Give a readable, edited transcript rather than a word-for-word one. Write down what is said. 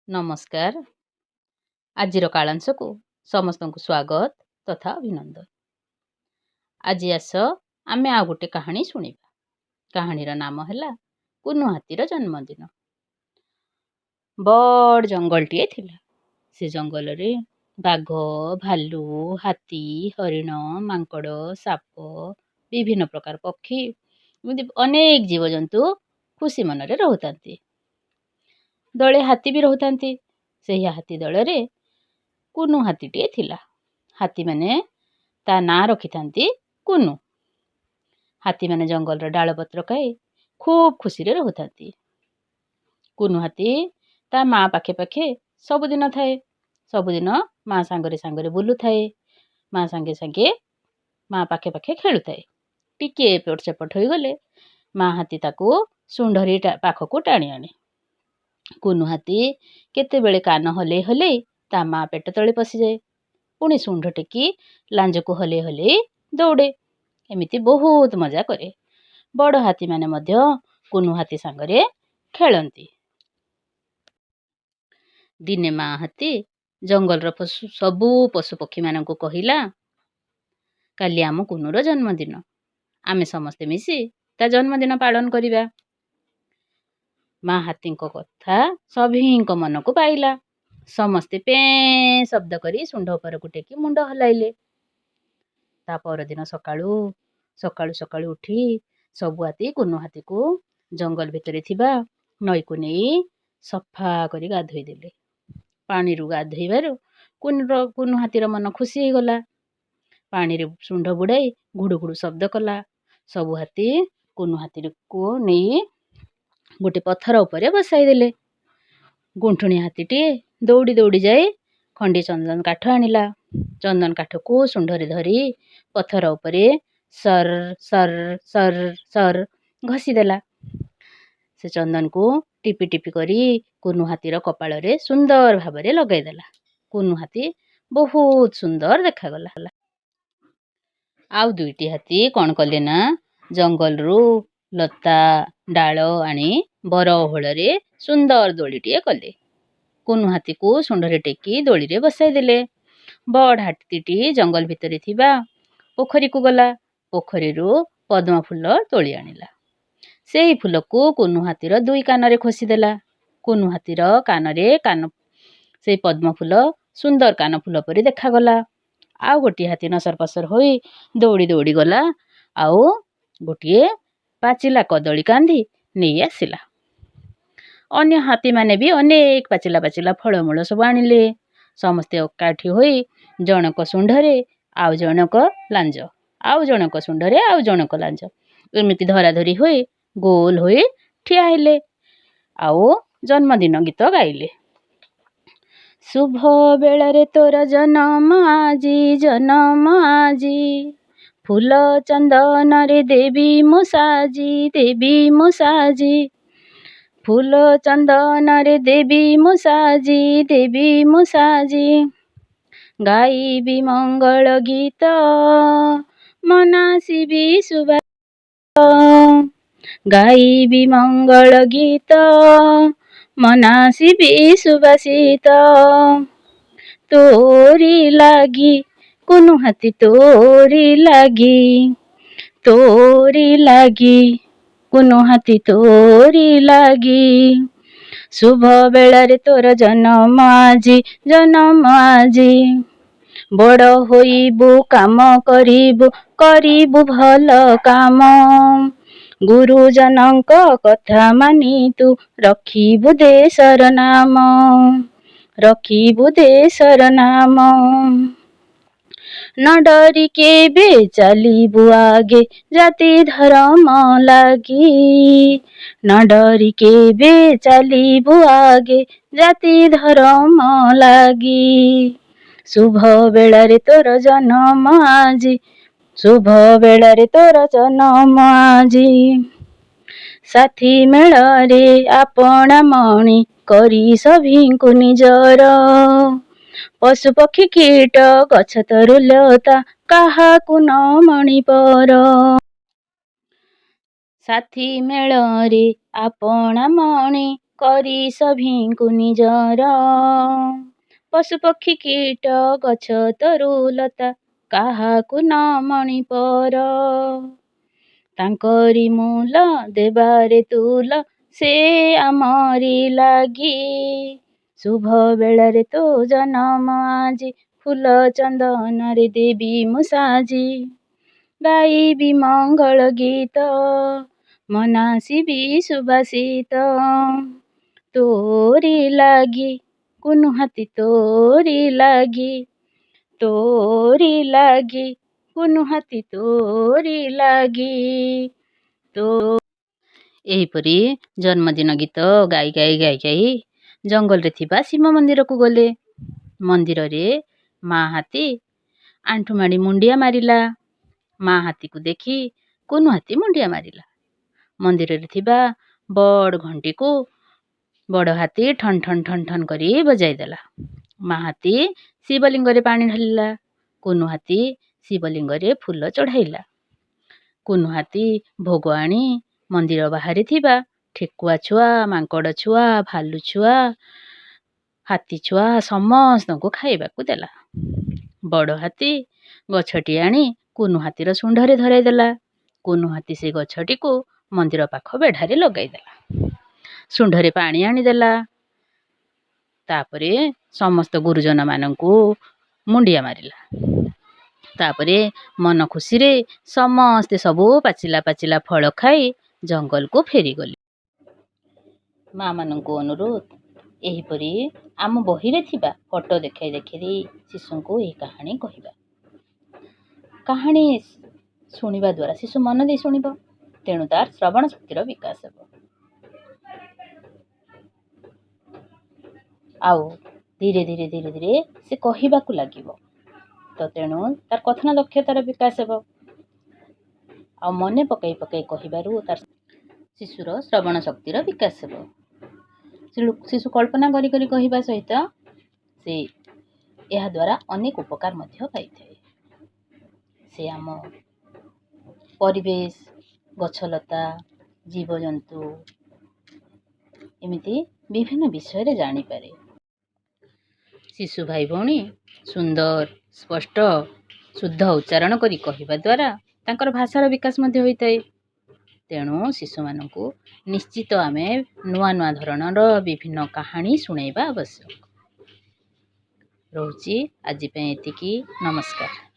ନମସ୍କାର। ଆଜିର କାଳାଂଶକୁ ସମସ୍ତଙ୍କୁ ସ୍ୱାଗତ ତଥା ଅଭିନନ୍ଦନ। ଆଜି ଆସ ଆମେ ଆଉ ଗୋଟେ କାହାଣୀ ଶୁଣିବା। କାହାଣୀର ନାମ ହେଲା କୁନୁ ହାତୀର ଜନ୍ମଦିନ। ବଡ଼ ଜଙ୍ଗଲଟିଏ ଥିଲା। ସେ ଜଙ୍ଗଲରେ ବାଘ, ଭାଲୁ, ହାତୀ, ହରିଣ, ମାଙ୍କଡ଼, ସାପ, ବିଭିନ୍ନ ପ୍ରକାର ପକ୍ଷୀ, ଏମିତି ଅନେକ ଜୀବଜନ୍ତୁ ଖୁସି ମନରେ ରହୁଥାନ୍ତି। ଦଳେ ହାତୀ ବି ରହୁଥାନ୍ତି। ସେହି ହାତୀ ଦଳରେ କୁନୁ ହାତୀଟିଏ ଥିଲା। ହାତୀମାନେ ତା ନାଁ ରଖିଥାନ୍ତି କୁନୁ। ହାତୀମାନେ ଜଙ୍ଗଲର ଡାଳପତ୍ର ଖାଇ ଖୁବ୍ ଖୁସିରେ ରହୁଥାନ୍ତି। କୁନୁ ହାତୀ ତା ମା ପାଖେ ପାଖେ ସବୁଦିନ ଥାଏ। ସବୁଦିନ ମା ସାଙ୍ଗରେ ସାଙ୍ଗରେ ବୁଲୁଥାଏ। ମା ସାଙ୍ଗେ ସାଙ୍ଗେ ମା ପାଖେ ପାଖେ ଖେଳୁଥାଏ। ଟିକିଏ ଏପଟ ସେପଟ ହୋଇଗଲେ ମା ହାତୀ ତାକୁ ଶୁଣ୍ଢରେ ପାଖକୁ ଟାଣି ଆଣେ। କୁନୁ ହାତୀ କେତେବେଳେ କାନ ହଲେଇ ହଲେଇ ତା ମା ପେଟ ତଳେ ପଶିଯାଏ। ପୁଣି ଶୁଣ୍ଢ ଟେକି ଲାଞ୍ଜକୁ ହଲେଇ ହଲେଇ ଦୌଡ଼େ। ଏମିତି ବହୁତ ମଜା କରେ। ବଡ଼ ହାତୀମାନେ ମଧ୍ୟ କୁନୁ ହାତୀ ସାଙ୍ଗରେ ଖେଳନ୍ତି। ଦିନେ ମା ହାତୀ ଜଙ୍ଗଲର ସବୁ ପଶୁପକ୍ଷୀମାନଙ୍କୁ କହିଲା, କାଲି ଆମ କୁନୁର ଜନ୍ମଦିନ। ଆମେ ସମସ୍ତେ ମିଶି ତା ଜନ୍ମଦିନ ପାଳନ କରିବା। ମା ହାତୀଙ୍କ କଥା ସଭିଙ୍କ ମନକୁ ପାଇଲା। ସମସ୍ତେ ପେଁ ଶବ୍ଦ କରି ଶୁଣ୍ଢ ଉପରକୁ ଟେକି ମୁଣ୍ଡ ହଲାଇଲେ। ତା ପରଦିନ ସକାଳୁ ସକାଳୁ ଉଠି ସବୁ ହାତୀ କୁନୁ ହାତୀକୁ ଜଙ୍ଗଲ ଭିତରେ ଥିବା ନଈକୁ ନେଇ ସଫା କରି ଗାଧୋଇ ଦେଲେ। ପାଣିରୁ ଗାଧୋଇବାରୁ କୁନୁ ହାତୀର ମନ ଖୁସି ହେଇଗଲା। ପାଣିରେ ଶୁଣ୍ଢ ବୁଡ଼ାଇ ଘୁଡ଼ୁ ଘୁଡ଼ୁ ଶବ୍ଦ କଲା। ସବୁ ହାତୀ କୁନୁ ହାତୀକୁ ନେଇ ଗୋଟେ ପଥର ଉପରେ ବସାଇ ଦେଲେ। ଗୁଣ୍ଠୁଣି ହାତୀଟିଏ ଦୌଡ଼ି ଦୌଡ଼ି ଯାଇ ଖଣ୍ଡି ଚନ୍ଦନ କାଠ ଆଣିଲା। ଚନ୍ଦନ କାଠକୁ ଶୁଣ୍ଢରେ ଧରି ପଥର ଉପରେ ସର୍ ସର୍ ସର୍ ସର୍ ଘଷି ଦେଲା। ସେ ଚନ୍ଦନକୁ ଟିପି ଟିପି କରି କୁନୁ ହାତୀର କପାଳରେ ସୁନ୍ଦର ଭାବରେ ଲଗାଇଦେଲା। କୁନୁ ହାତୀ ବହୁତ ସୁନ୍ଦର ଦେଖାଗଲା। ଆଉ ଦୁଇଟି ହାତୀ କ'ଣ କଲେ ନା, ଜଙ୍ଗଲରୁ ଲତା ଡାଳ ଆଣି ବର ଓହଳରେ ସୁନ୍ଦର ଦୋଳିଟିଏ କଲେ। କୁନୁ ହାତୀକୁ ଶୁଣ୍ଢରେ ଟେକି ଦୋଳିରେ ବସାଇ ଦେଲେ। ବଡ଼ ହାତୀଟି ଜଙ୍ଗଲ ଭିତରେ ଥିବା ପୋଖରୀକୁ ଗଲା। ପୋଖରୀରୁ ପଦ୍ମ ଫୁଲ ତୋଳି ଆଣିଲା। ସେହି ଫୁଲକୁ କୁନୁ ହାତୀର ଦୁଇ କାନରେ ଖୋସିଦେଲା। କୁନୁ ହାତୀର କାନରେ ସେଇ ପଦ୍ମ ଫୁଲ ସୁନ୍ଦର କାନ ଫୁଲ ପରି ଦେଖାଗଲା। ଆଉ ଗୋଟିଏ ହାତୀ ନସର ପସର ହୋଇ ଦୌଡ଼ି ଦୌଡ଼ି ଗଲା ଆଉ ଗୋଟିଏ ପାଚିଲା କଦଳୀ କାନ୍ଧି ନେଇ ଆସିଲା। ଅନ୍ୟ ହାତୀମାନେ ବି ଅନେକ ପାଚିଲା ପାଚିଲା ଫଳମୂଳ ସବୁ ଆଣିଲେ। ସମସ୍ତେ ଏକାଠି ହୋଇ ଜଣକ ଶୁଣ୍ଢରେ ଆଉ ଜଣକ ଲାଞ୍ଜ, ଆଉ ଜଣକ ଶୁଣ୍ଢରେ ଆଉ ଜଣକ ଲାଞ୍ଜ, ଏମିତି ଧରାଧରି ହୋଇ ଗୋଲ ହୋଇ ଠିଆ ହେଲେ ଆଉ ଜନ୍ମଦିନ ଗୀତ ଗାଇଲେ। ଶୁଭ ବେଳାରେ ତୋର ଜନମ ଆଜି, ଜନମ ଆଜି, ଫୁଲ ଚନ୍ଦନରେ ଦେବି ମୁଁ ସାଜି, ଦେବି ମୁଁ ସାଜି, ଫୁଲ ଚନ୍ଦନରେ ଦେବି ମୁଁ ସାଜି, ଦେବି ମୁଁ ସାଜି, ଗାଇବି ମଙ୍ଗଳ ଗୀତ, ମନାସିବି ସୁବାସିତ, ଗାଇବି ମଙ୍ଗଳ ଗୀତ, ମନାସିବି ସୁବାସିତ, ତୋରି ଲାଗି କୁନୁ ହାତୀ, ତୋରି ଲାଗି, ତୋରି ଲାଗି କୁନୁ ହାତୀ, ତୋରି ଲାଗି, ଶୁଭ ବେଳାରେ ତୋର ଜନମ ଆଜି, ଜନମ ଆଜି, ବଡ଼ ହୋଇବୁ କାମ କରିବୁ, କରିବୁ ଭଲ କାମ, ଗୁରୁଜନଙ୍କ କଥା ମାନି ତୁ ରଖିବୁ ଦେଶର ନାମ, ରଖିବୁ ଦେଶର ନାମ, ନ ଡରି କେବେ ଚାଲିବୁ ଆଗେ ଜାତି ଧର୍ମ ଲାଗି, ନ ଡରି କେବେ ଚାଲିବୁ ଆଗେ ଜାତି ଧର୍ମ ଲାଗି, ଶୁଭ ବେଳାରେ ତୋର ଜନମ ଆଜି, ଶୁଭ ବେଳାରେ ତୋର ଜନମ ଆଜି, ସାଥୀ ମେଳରେ ଆପଣା ମଣି କରି ସଭିଙ୍କୁ ନିଜର, ପଶୁ ପକ୍ଷୀ କୀଟ ଗଛ ତରୁ ଲତା କାହାକୁ ନ ମଣି ପର, ସାଥୀ ମେଳରେ ଆପଣା ମଣି କରି ସଭିଙ୍କୁ ନିଜର। ପଶୁପକ୍ଷୀ କୀଟ ଗଛ ତରୁଲତା କାହାକୁ ନ ମଣିପର। ତାଙ୍କରି ମୂଲ ଦେବାରେ ତୁଲ ସେ ଆମରି ଲାଗି। ଶୁଭ ବେଳାରେ ତୋ ଜନମ ଆଜି ଫୁଲ ଚନ୍ଦନରେ ଦେବି ମୁଁ ସାଜି। ଗାଇବି ମଙ୍ଗଳ ଗୀତ ମନାସିବି ସୁବାସିତ। ତୋରି ଲାଗି କୁନୁ ହାତୀ ତୋରି ଲାଗି। ତୋରି ଲାଗି କୁନୁ ହାତୀ ତୋରି ଲାଗି। ତ ଏହିପରି ଜନ୍ମଦିନ ଗୀତ ଗାଇ ଗାଇ ଗାଇ ଗାଇ ଜଙ୍ଗଲରେ ଥିବା ଶିବ ମନ୍ଦିରକୁ ଗଲେ। ମନ୍ଦିରରେ ମା ହାତୀ ଆଣ୍ଠୁମାଡ଼ି ମୁଣ୍ଡିଆ ମାରିଲା। ମା ହାତୀକୁ ଦେଖି କୁନୁ ହାତୀ ମୁଣ୍ଡିଆ ମାରିଲା। ମନ୍ଦିରରେ ଥିବା ବଡ଼ ଘଣ୍ଟିକୁ ବଡ଼ ହାତୀ ଠନ୍ ଠନ୍ ଠନ୍ ଠନ୍ କରି ବଜାଇ ଦେଲା। ମା ହାତୀ ଶିବଲିଙ୍ଗରେ ପାଣି ଢାଳିଲା। କୁନୁ ହାତୀ ଶିବଲିଙ୍ଗରେ ଫୁଲ ଚଢ଼ାଇଲା। କୁନୁ ହାତୀ ଭୋଗ ଆଣି ମନ୍ଦିର ବାହାରେ ଥିବା ଠେକୁଆ ଛୁଆ, ମାଙ୍କଡ଼ ଛୁଆ, ଭାଲୁ ଛୁଆ, ହାତୀ ଛୁଆ ସମସ୍ତଙ୍କୁ ଖାଇବାକୁ ଦେଲା। ବଡ଼ ହାତୀ ଗଛଟି ଆଣି କୁନୁ ହାତୀର ଶୁଣ୍ଢରେ ଧରାଇ ଦେଲା। କୁନୁ ହାତୀ ସେ ଗଛଟିକୁ ମନ୍ଦିର ପାଖ ବେଢ଼ାରେ ଲଗାଇଦେଲା। ଶୁଣ୍ଢରେ ପାଣି ଆଣିଦେଲା। ତାପରେ ସମସ୍ତ ଗୁରୁଜନମାନଙ୍କୁ ମୁଣ୍ଡିଆ ମାରିଲା। ତାପରେ ମନ ଖୁସିରେ ସମସ୍ତେ ସବୁ ପାଚିଲା ପାଚିଲା ଫଳ ଖାଇ ଜଙ୍ଗଲକୁ ଫେରିଗଲେ। ମା'ମାନଙ୍କୁ ଅନୁରୋଧ, ଏହିପରି ଆମ ବହିରେ ଥିବା ଫଟୋ ଦେଖାଇ ଦେଖାଇ ଶିଶୁଙ୍କୁ ଏହି କାହାଣୀ କହିବା। କାହାଣୀ ଶୁଣିବା ଦ୍ୱାରା ଶିଶୁ ମନ ଦେଇ ଶୁଣିବ, ତେଣୁ ତାର ଶ୍ରବଣ ଶକ୍ତିର ବିକାଶ ହେବ। ଆଉ ଧୀରେ ଧୀରେ ଧୀରେ ଧୀରେ ସେ କହିବାକୁ ଲାଗିବ। ତ ତେଣୁ ତାର କଥନ ଦକ୍ଷତାର ବିକାଶ ହେବ। ଆଉ ମନେ ପକାଇ ପକାଇ କହିବାରୁ ତାର ଶିଶୁର ଶ୍ରବଣ ଶକ୍ତିର ବିକାଶ ହେବ। ଶିଶୁ କଳ୍ପନା କରି କରି କହିବା ସହିତ ସେ ଏହାଦ୍ୱାରା ଅନେକ ଉପକାର ମଧ୍ୟ ପାଇଥାଏ। ସେ ଆମ ପରିବେଶ, ଗଛଲତା, ଜୀବଜନ୍ତୁ ଏମିତି ବିଭିନ୍ନ ବିଷୟରେ ଜାଣିପାରେ। ଶିଶୁ ଭାଇ ଭଉଣୀ ସୁନ୍ଦର, ସ୍ପଷ୍ଟ, ଶୁଦ୍ଧ ଉଚ୍ଚାରଣ କରି କହିବା ଦ୍ୱାରା ତାଙ୍କର ଭାଷାର ବିକାଶ ମଧ୍ୟ ହୋଇଥାଏ। ତେଣୁ ଶିଶୁମାନଙ୍କୁ ନିଶ୍ଚିତ ଆମେ ନୂଆ ନୂଆ ଧରଣର ବିଭିନ୍ନ କାହାଣୀ ଶୁଣାଇବା ଆବଶ୍ୟକ। ରହୁଛି ଆଜି ପାଇଁ ଏତିକି। ନମସ୍କାର।